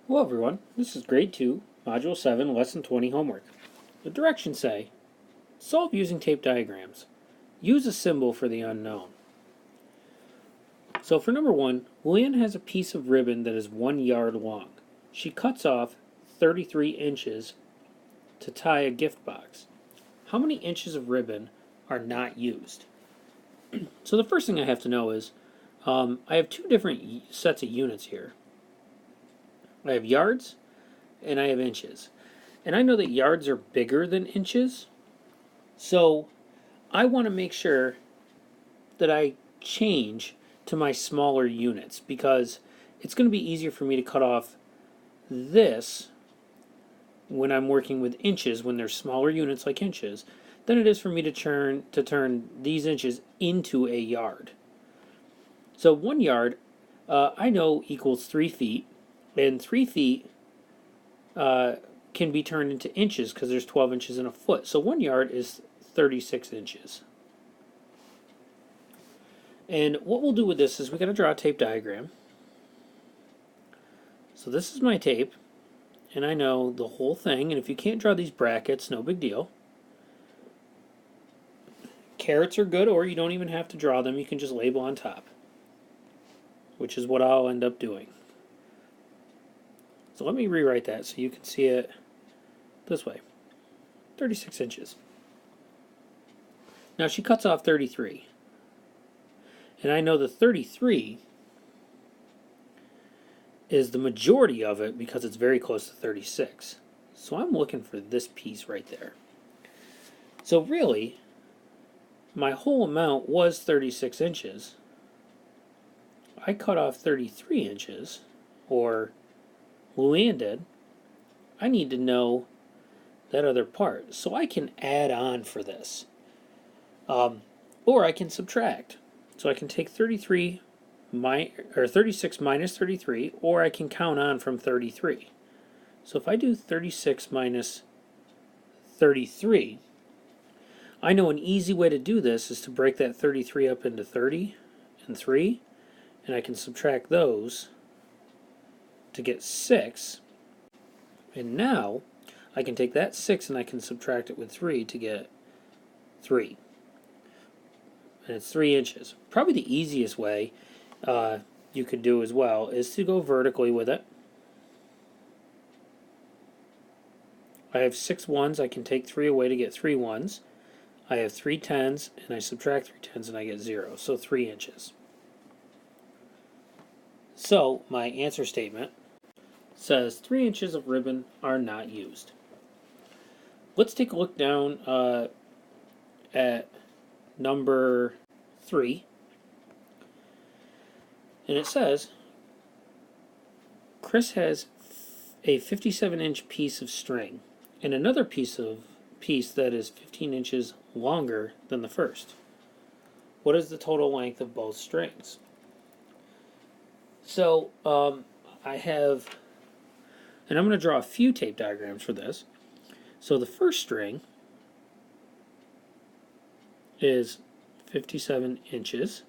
Hello everyone, this is Grade 2, Module 7, Lesson 20 homework. The directions say, solve using tape diagrams. Use a symbol for the unknown. So for number 1, Luann has a piece of ribbon that is 1 yard long. She cuts off 33 inches to tie a gift box. How many inches of ribbon are not used? So the first thing I have to know is, I have two different sets of units here. I have yards and I have inches. And I know that yards are bigger than inches, so I want to make sure that I change to my smaller units because it's going to be easier for me to cut off this when I'm working with inches, when there's smaller units like inches, than it is for me to turn these inches into a yard. So 1 yard, I know equals 3 feet, and 3 feet can be turned into inches because there's 12 inches in a foot. So 1 yard is 36 inches. And what we'll do with this is we're going to draw a tape diagram. So this is my tape, and I know the whole thing, and if you can't draw these brackets, no big deal. Carets are good, or you don't even have to draw them, you can just label on top, which is what I'll end up doing. So let me rewrite that so you can see it this way. 36 inches. Now she cuts off 33. And I know the 33 is the majority of it because it's very close to 36. So I'm looking for this piece right there. So really, my whole amount was 36 inches. I cut off 33 inches, or Luann did. I need to know that other part. So I can add on for this. Or I can subtract. So I can take 36 minus 33, or I can count on from 33. So if I do 36 minus 33, I know an easy way to do this is to break that 33 up into 30 and 3, and I can subtract those to get 6. And now I can take that 6 and I can subtract it with 3 to get 3. And it's 3 inches. Probably the easiest way you could do as well is to go vertically with it. I have 6 ones, I can take 3 away to get 3 ones. I have 3 tens, and I subtract 3 tens and I get 0, so 3 inches. So my answer statement says 3 inches of ribbon are not used. Let's take a look down at number 3, and it says Chris has a 57-inch piece of string and another piece that is 15 inches longer than the first. What is the total length of both strings? So I have, and I'm going to draw a few tape diagrams for this. So the first string is 57 inches.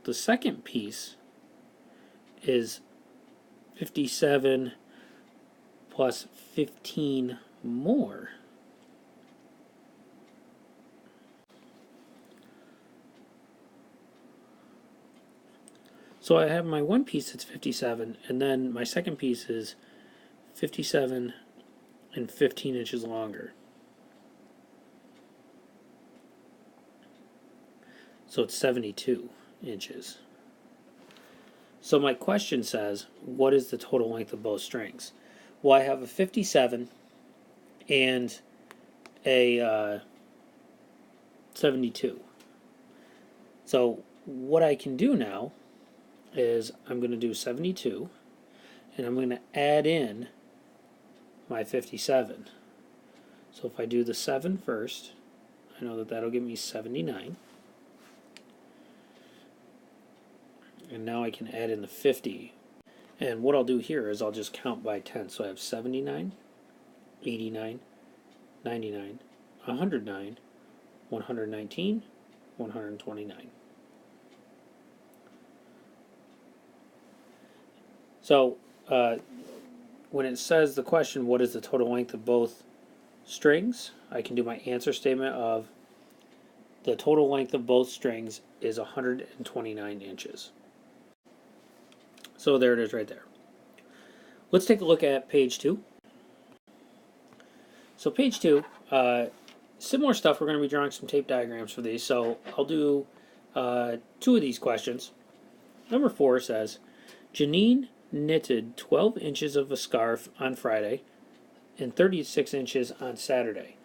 The second piece is 57 plus 15 more. So I have my one piece that's 57, and then my second piece is 57 and 15 inches longer. So it's 72 inches. So my question says, what is the total length of both strings? Well, I have a 57 and a 72. So what I can do now is I'm going to do 72, and I'm going to add in my 57. So if I do the 7 first, I know that that'll give me 79. And now I can add in the 50. And what I'll do here is I'll just count by 10. So I have 79, 89, 99, 109, 119, 129. So when it says the question, what is the total length of both strings, I can do my answer statement of the total length of both strings is 129 inches. So there it is right there. Let's take a look at page 2. So page 2, similar stuff. We're going to be drawing some tape diagrams for these. So I'll do 2 of these questions. Number 4 says, Janine knitted 12 inches of a scarf on Friday and 36 inches on Saturday.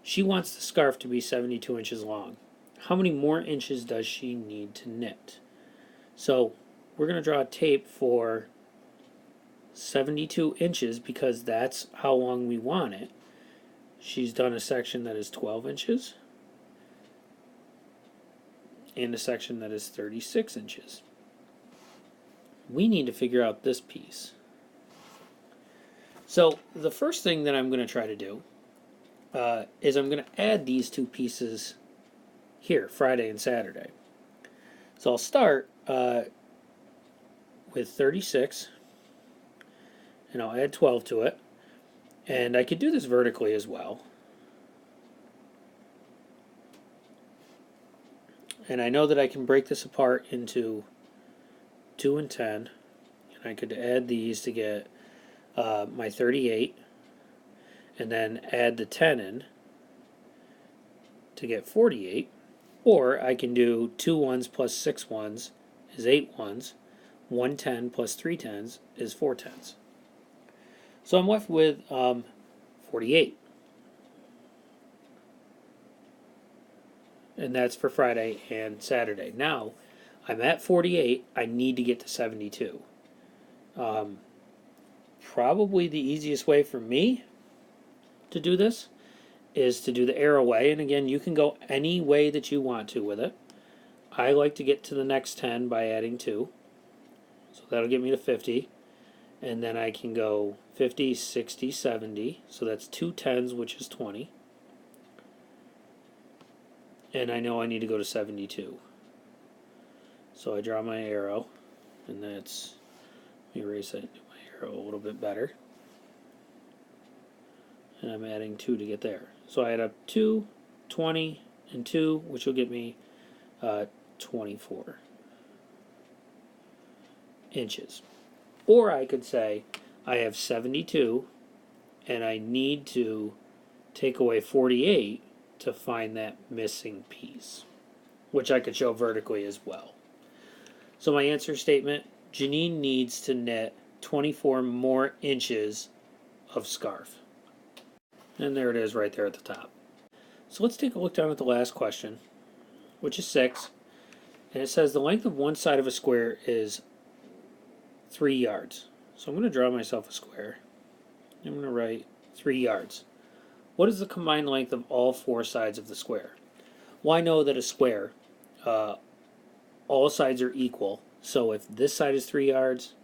She wants the scarf to be 72 inches long. How many more inches does she need to knit? So we're going to draw a tape for 72 inches because that's how long we want it. She's done a section that is 12 inches and a section that is 36 inches. We need to figure out this piece. So the first thing that I'm going to try to do is I'm going to add these 2 pieces here, Friday and Saturday. So I'll start with 36, and I'll add 12 to it. And I could do this vertically as well. And I know that I can break this apart into 2 and 10. And I could add these to get my 38. And then add the 10 in to get 48. Or I can do 2 ones plus 6 ones is 8 ones. 1 10 plus 3 tens is 4 tens. So I'm left with 48. And that's for Friday and Saturday. Now, I'm at 48. I need to get to 72. Probably the easiest way for me to do this is to do the arrow way. And again, you can go any way that you want to with it. I like to get to the next 10 by adding 2. So that'll get me to 50. And then I can go 50, 60, 70. So that's 2 tens, which is 20. And I know I need to go to 72. So I draw my arrow. And that's, let me erase that, do my arrow a little bit better. And I'm adding 2 to get there. So I add up 2, 20, and 2, which will get me 24 inches. Or I could say I have 72 and I need to take away 48 to find that missing piece, which I could show vertically as well. So my answer statement, Janine needs to knit 24 more inches of scarf. And there it is right there at the top. So let's take a look down at the last question, which is 6. And it says the length of one side of a square is 3 yards. So I'm going to draw myself a square. I'm going to write 3 yards. What is the combined length of all 4 sides of the square? Well, I know that a square, all sides are equal. So if this side is 3 yards,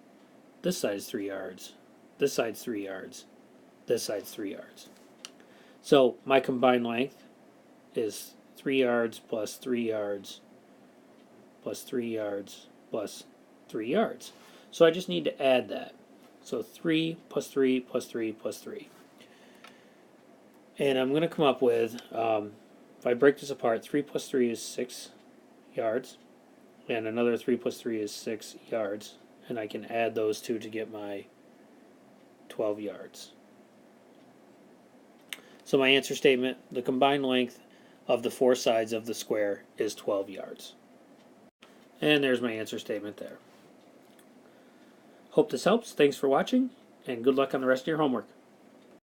this side is 3 yards, this side's 3 yards, this side's 3 yards. So my combined length is 3 yards plus 3 yards plus 3 yards plus 3 yards. So I just need to add that. So 3 plus 3 plus 3 plus 3. And I'm going to come up with, if I break this apart, 3 plus 3 is 6 yards. And another 3 plus 3 is 6 yards. And I can add those 2 to get my 12 yards. So my answer statement, the combined length of the 4 sides of the square is 12 yards. And there's my answer statement there. Hope this helps. Thanks for watching, and good luck on the rest of your homework.